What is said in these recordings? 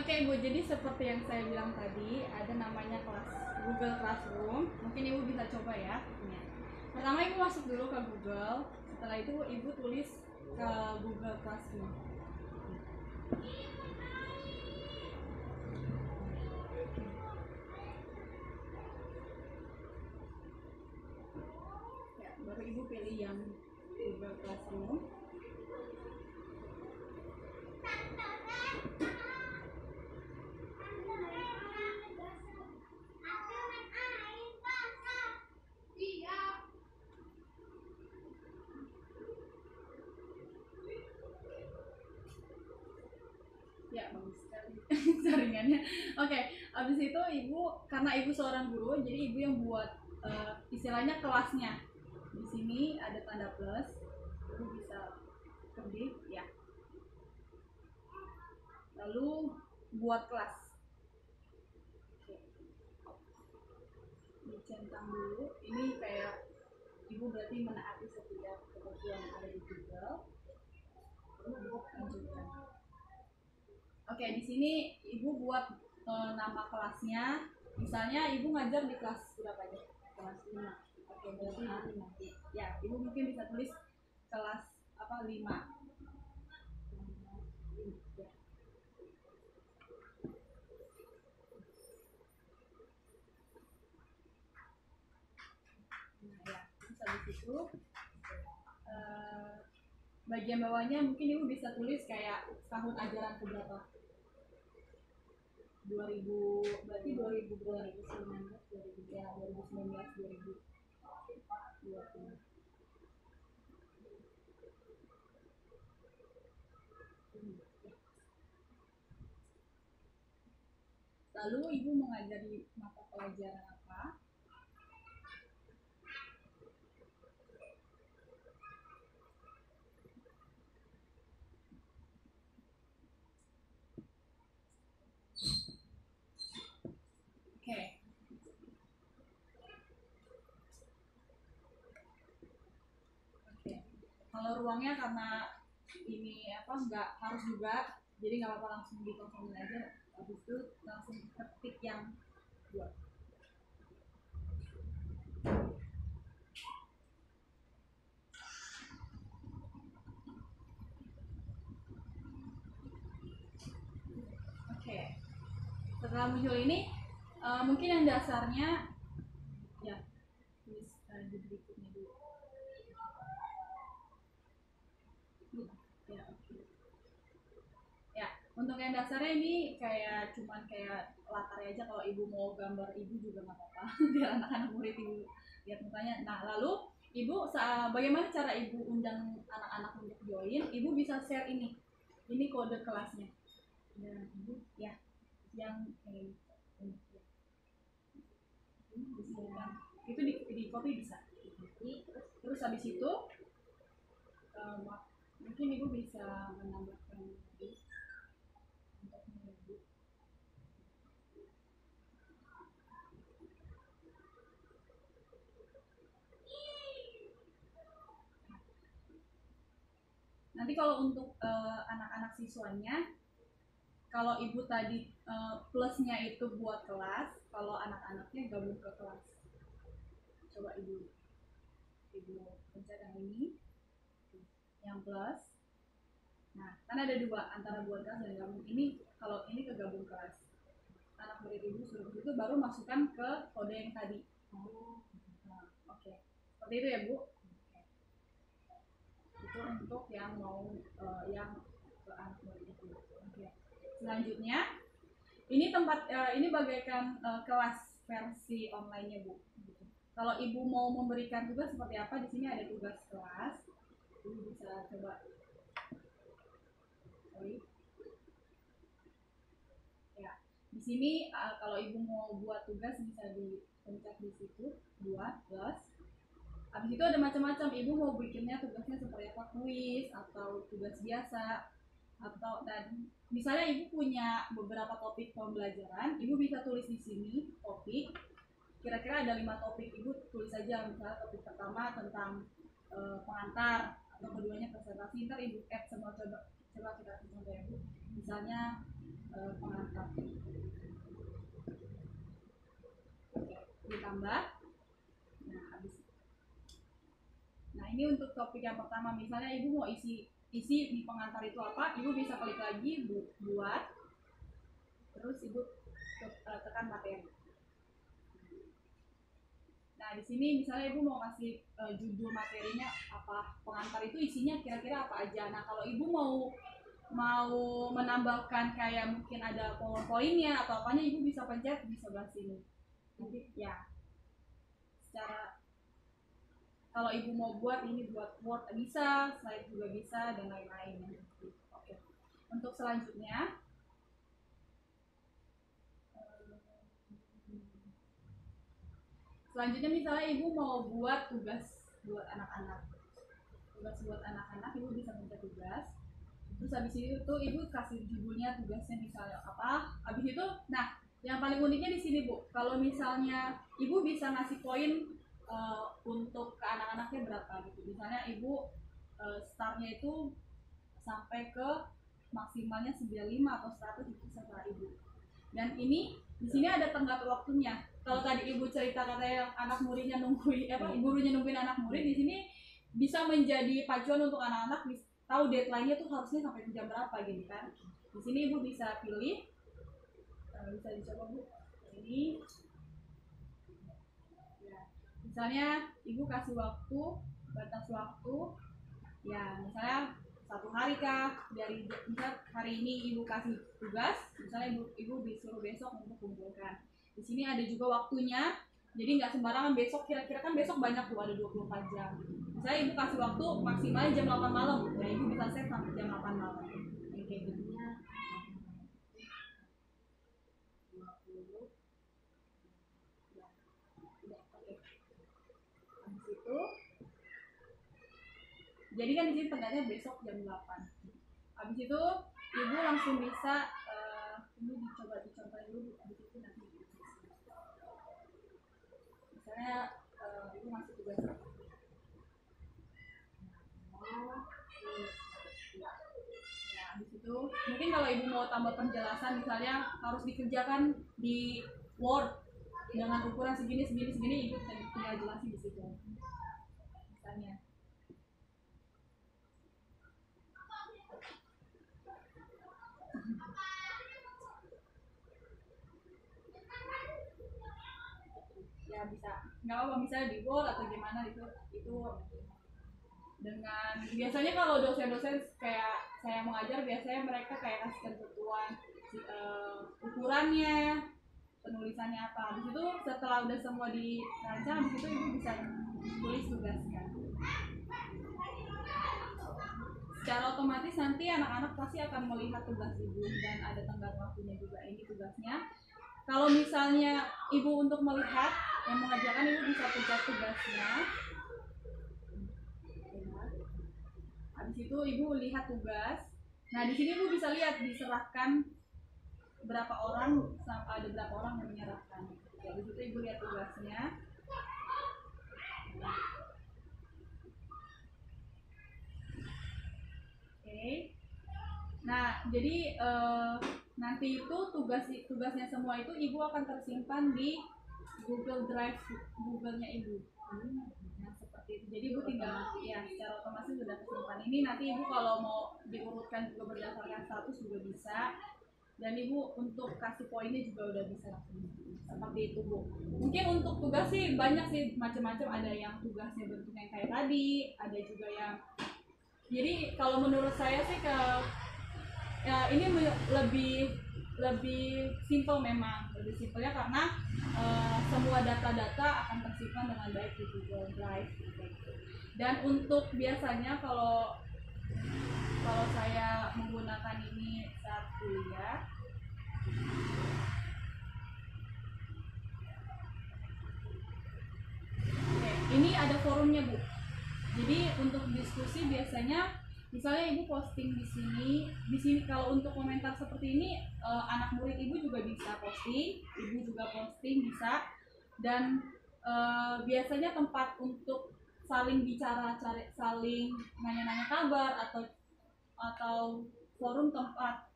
Oke Ibu, jadi seperti yang saya bilang tadi, ada namanya kelas Google Classroom. Mungkin Ibu bisa coba ya. Pertama Ibu masuk dulu ke Google, setelah itu Ibu tulis ke Google Classroom. Ya, baru Ibu pilih yang Google Classroom. Ya, bagus sekali jaringannya. Oke, habis itu Ibu, karena Ibu seorang guru, jadi Ibu yang buat istilahnya kelasnya. Di sini ada tanda plus, Ibu bisa klik ya. Lalu buat kelas. Oke. Dicentang dulu. Ini kayak Ibu berarti menaati setiap ketentuan yang ada di Google. Lalu Ibu lanjutkan. Oke, di sini Ibu buat nama kelasnya. Misalnya Ibu ngajar di kelas berapa ya? Kelas 5. Oke, berarti 5. Ya, Ibu mungkin bisa tulis kelas 5. Ya. Nah, ya. Terus habis itu bagian bawahnya mungkin Ibu bisa tulis kayak tahun ajaran keberapa? 2000, berarti 2019 ya, 2019 2020. Lalu Ibu mengajari mata pelajaran apa? Oke. Oke. Kalau ruangnya karena ini nggak harus juga, jadi nggak apa-apa langsung dikosongin aja. Habis itu langsung ketik yang buat. Oke. Setelah muncul ini, mungkin yang dasarnya ya tulis di berikutnya dulu. Ya, oke. Ya, untuk yang dasarnya ini kayak cuman kayak latar aja, kalau Ibu mau gambar Ibu juga nggak apa-apa biar anak-anak murid Ibu lihat mukanya. Nah, lalu Ibu bagaimana cara Ibu undang anak-anak untuk join? Ibu bisa share ini. Ini kode kelasnya. Ya, Ibu ya yang ini. Itu di copy bisa. Terus habis itu mungkin Ibu bisa menambahkan lagi untuk menunggu. Nanti kalau untuk anak-anak siswanya, kalau Ibu tadi plusnya itu buat kelas, kalau anak-anaknya gabung ke kelas. Coba Ibu pencet yang ini, yang plus. Nah, kan ada dua, antara buat kelas dan gabung. Ini kalau ini ke gabung kelas, anak murid Ibu suruh itu baru masukkan ke kode yang tadi. Nah, oke. Seperti itu ya Bu. Itu untuk yang mau yang ke anak murid itu. Oke. Selanjutnya, ini tempat ini bagaikan kelas versi online-nya Bu. Kalau Ibu mau memberikan tugas seperti apa, di sini ada tugas kelas. Ibu bisa coba. Ya, di sini kalau Ibu mau buat tugas bisa dipencet di situ, buat plus. Habis itu ada macam-macam. Ibu mau bikinnya tugasnya seperti apa, kuis atau tugas biasa, atau dan misalnya Ibu punya beberapa topik pembelajaran, Ibu bisa tulis di sini topik. Kira-kira ada 5 topik, Ibu tulis aja. Misalnya topik pertama tentang pengantar, atau keduanya presentasi. Ntar Ibu add semua, coba kita contoh ya Bu. Misalnya pengantar ditambah. Nah ini untuk topik yang pertama, misalnya ibu mau isi di pengantar itu apa, ibu bisa klik lagi buat, terus ibu tekan materi. Nah di sini misalnya ibu mau kasih judul materinya apa, pengantar itu isinya kira-kira apa aja. Nah kalau ibu mau menambahkan kayak mungkin ada powerpointnya atau apanya, ibu bisa pencet di sebelah sini. Nanti ya secara kalau ibu mau buat ini buat Word bisa, slide juga bisa, dan lain-lain. Oke. Untuk selanjutnya misalnya ibu mau buat tugas buat anak-anak. Ibu bisa pencet tugas. Terus habis itu ibu kasih judulnya tugasnya misalnya apa. Habis itu, nah yang paling uniknya di sini Bu, kalau misalnya ibu bisa ngasih poin untuk ke anak-anaknya berapa gitu. Misalnya ibu startnya itu sampai ke maksimalnya 95 atau 100 itu serta ibu. Dan ini di sini ada tenggat waktunya. Kalau tadi ibu cerita katanya anak muridnya nungguin gurunya nungguin anak murid, di sini bisa menjadi pacuan untuk anak-anak tahu deadline-nya tuh harusnya sampai jam berapa gitu kan. Di sini ibu bisa pilih, bisa dicoba Bu. Ini misalnya ibu kasih waktu, batas waktu ya misalnya 1 hari kah, dari misal hari ini ibu kasih tugas, misalnya ibu disuruh besok untuk kumpulkan. Di sini ada juga waktunya, jadi nggak sembarangan besok, kira-kira kan besok banyak tuh ada 24 jam. Misalnya ibu kasih waktu maksimalnya jam 8 malam, ya ibu bisa set sampai jam 8 malam. Kayak gitu. Jadi kan di sini tenggatnya besok jam 8. Habis itu ibu langsung bisa ini dicoba dulu habis itu nanti. Misalnya ibu masih tugas. Nah, habis itu mungkin kalau ibu mau tambah penjelasan misalnya harus dikerjakan di Word dengan ukuran segini, ibu tinggal jelasin di situ. Misalnya ya bisa, nggak apa-apa misalnya di Word atau gimana itu dengan biasanya kalau dosen-dosen kayak saya mengajar biasanya mereka kayak kasih ketentuan ukurannya, penulisannya apa. Habis itu setelah udah semua dirancang, habis itu ibu bisa tulis tugasnya. Secara otomatis nanti anak-anak pasti akan melihat tugas ibu dan ada tenggat waktunya juga. Ini tugasnya. Kalau misalnya ibu untuk melihat yang mengajarkan, ibu bisa pencet tugasnya. Habis itu ibu lihat tugas. Nah di sini ibu bisa lihat diserahkan berapa orang, ada berapa orang yang menyerahkan. Habis itu ibu lihat tugasnya. Oke. Nah jadi nanti itu tugasnya semua itu ibu akan tersimpan di Google Drive Google-nya ibu. Nah seperti itu. Jadi ibu tinggal ya secara otomatis sudah tersimpan. Ini nanti ibu kalau mau diurutkan juga berdasarkan status juga bisa. Dan ibu untuk kasih poinnya juga udah bisa langsung. Seperti itu Bu. Mungkin untuk tugas sih banyak sih macam-macam. Ada yang tugasnya bentuknya kayak tadi, ada juga yang jadi kalau menurut saya sih ya ini lebih simple, memang lebih simpelnya karena semua data-data akan tersimpan dengan baik di Google Drive gitu. Dan untuk biasanya kalau saya menggunakan ini saat kuliah, ini ada forumnya Bu. Jadi untuk diskusi biasanya misalnya ibu posting di sini kalau untuk komentar seperti ini anak murid ibu juga bisa posting, ibu juga posting bisa. Dan biasanya tempat untuk saling bicara, saling nanya-nanya kabar atau forum tempat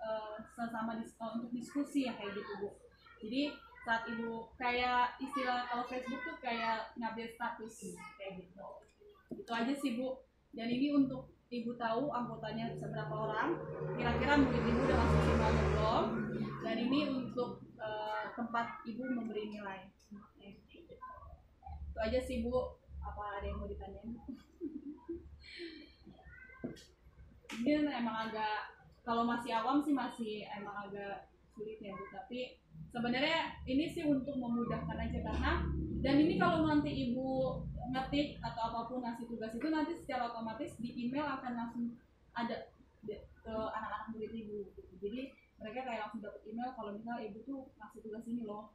sesama untuk diskusi yang kayak gitu Bu. Jadi saat ibu kayak istilah kalau Facebook tuh kayak ngupdate status kayak gitu. Itu aja sih Bu. Dan ini untuk ibu tahu anggotanya seberapa orang, kira-kira murid ibu udah masuk semuanya belum, dan ini untuk tempat ibu memberi nilai. Itu aja sih Bu. Apa ada yang mau ditanyain? Mungkin emang agak, kalau masih awam sih masih emang agak sulit ya Bu, tapi sebenarnya ini sih untuk memudahkan aja, karena dan ini kalau nanti ibu ngetik atau apapun ngasih tugas itu nanti secara otomatis di email akan langsung ada ke anak-anak murid ibu gitu. Jadi mereka kayak langsung dapat email kalau misalnya ibu tuh ngasih tugas ini loh.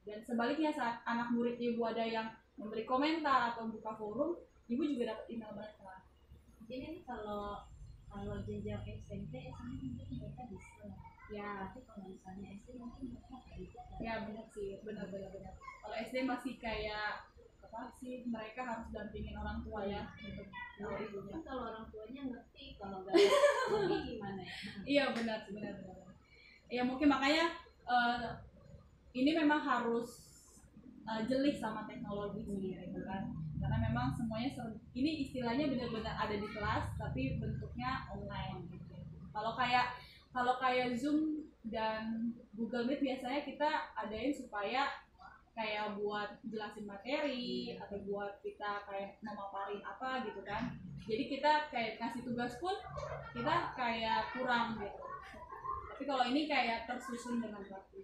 Dan sebaliknya saat anak murid ibu ada yang memberi komentar atau buka forum, ibu juga dapat email mereka. Jadi kalau jenjang SMP, SMA mungkin mereka bisa. Ya, tapi kalau misalnya SD mungkin mereka nggak bisa. Ya benar sih, benar. Kalau SD masih kayak apa sih, mereka harus dampingin orang tua ya untuk tahu ibunya. Kalau orang tuanya ngerti, kalau nggak ngerti gimana ya? Iya benar. Ya mungkin makanya ini memang harus jeli sama teknologi sendiri kan, karena memang semuanya ini istilahnya benar-benar ada di kelas tapi bentuknya online gitu. Kalau kayak Zoom dan Google Meet biasanya kita adain supaya kayak buat jelasin materi atau buat kita kayak memaparin apa gitu kan. Jadi kita kayak kasih tugas pun kita kayak kurang gitu. Tapi kalau ini kayak tersusun dengan rapi.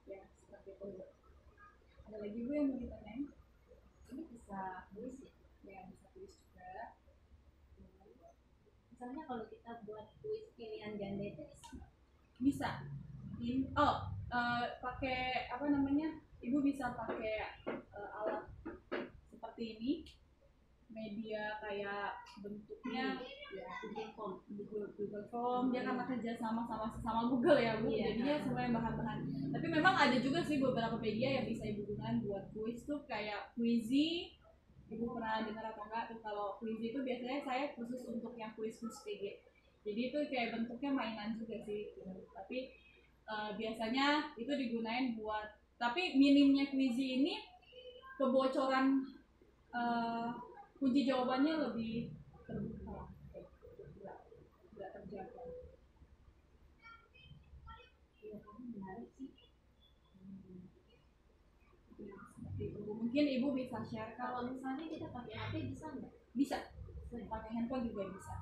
Ya, seperti itu. Ada lagi Bu yang mau ditanyain? Ini bisa tulis ya? Ya, bisa tulis juga. Misalnya kalau kita buat kuis pilihan ganda itu bisa. Pakai apa namanya? Ibu bisa pakai alat seperti ini. Media kayak bentuknya ya Google Form. Dia karena kerja sama Google ya Bu. Jadinya semuanya bahan-bahan. Tapi memang ada juga sih beberapa media yang bisa ibu gunakan buat kuis tuh, kayak Quizy. Ibu pernah dengar atau enggak tuh? Kalau Quizy itu biasanya saya khusus untuk yang kuis PG. Jadi itu kayak bentuknya mainan juga sih gitu. Tapi biasanya itu digunain buat, tapi minimnya Quizy ini kebocoran kunci jawabannya lebih terbuka, nggak terjaga. ya menarik sih. Mungkin ibu bisa share. Kalau misalnya kita pakai HP bisa nggak? Bisa, pakai handphone juga bisa.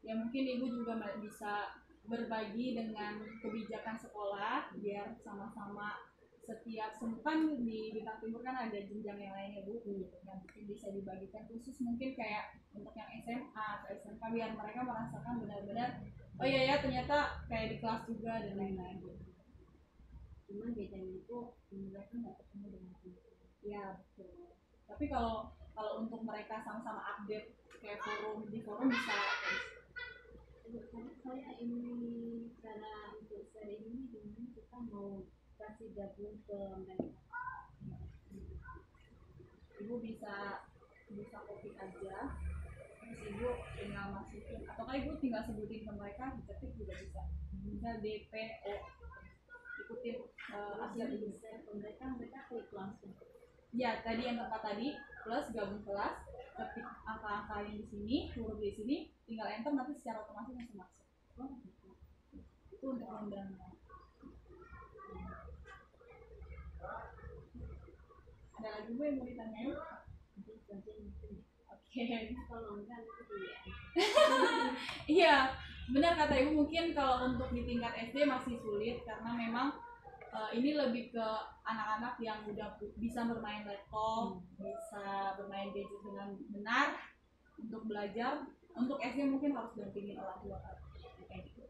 Ya mungkin ibu juga bisa berbagi dengan kebijakan sekolah biar sama-sama setiap kan di Bintang Timur kan ada jenjang yang lainnya Bu, yang mungkin bisa dibagikan khusus mungkin kayak untuk yang SMA atau SMK biar mereka merasakan benar-benar oh iya ya ternyata kayak di kelas juga dan lain-lain gitu. Cuman bedanya itu mereka nggak ketemu dengan teman. Ya betul. Tapi kalau untuk mereka sama-sama update kayak di forum bisa. Karena saya ini cara untuk saya ini dengan kita mau kasih gabung ke mereka. Ibu bisa copy aja, terus ibu tinggal masukin, atau kan ibu tinggal sebutin ke mereka, diketik juga bisa. Misal DPO, ikutin aja bisa ke mereka klik langsung. Ya tadi yang tempat tadi plus gabung kelas, ketik angka-angka yang di sini, huruf di sini, tinggal enter nanti secara otomatis langsung masuk. Itu untuk undangan. Ada lagi Bu yang mau ditanyain? Oke. Kalau enggak itu ya. Iya, benar kata Ibu, mungkin kalau untuk di tingkat SD masih sulit karena memang ini lebih ke anak-anak yang udah bisa bermain laptop, bisa bermain gadget dengan benar untuk belajar. Untuk SD mungkin harus dampingin orang tua kayak gitu.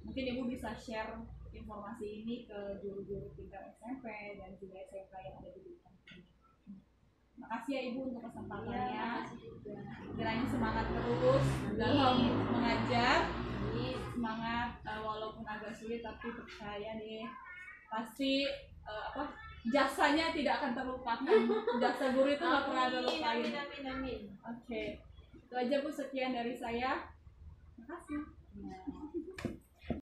Mungkin Ibu bisa share informasi ini ke guru-guru tingkat SMP dan juga SMK yang ada di Bintang. Makasih ya Ibu untuk kesempatannya. Kiranya semangat terus dalam mengajar. Semangat walaupun agak sulit, tapi percaya deh pasti jasanya tidak akan terlupakan. Jasa guru itu nggak pernah terlupain. Amin. Oke. Itu aja Bu, sekian dari saya. Makasih. Ya.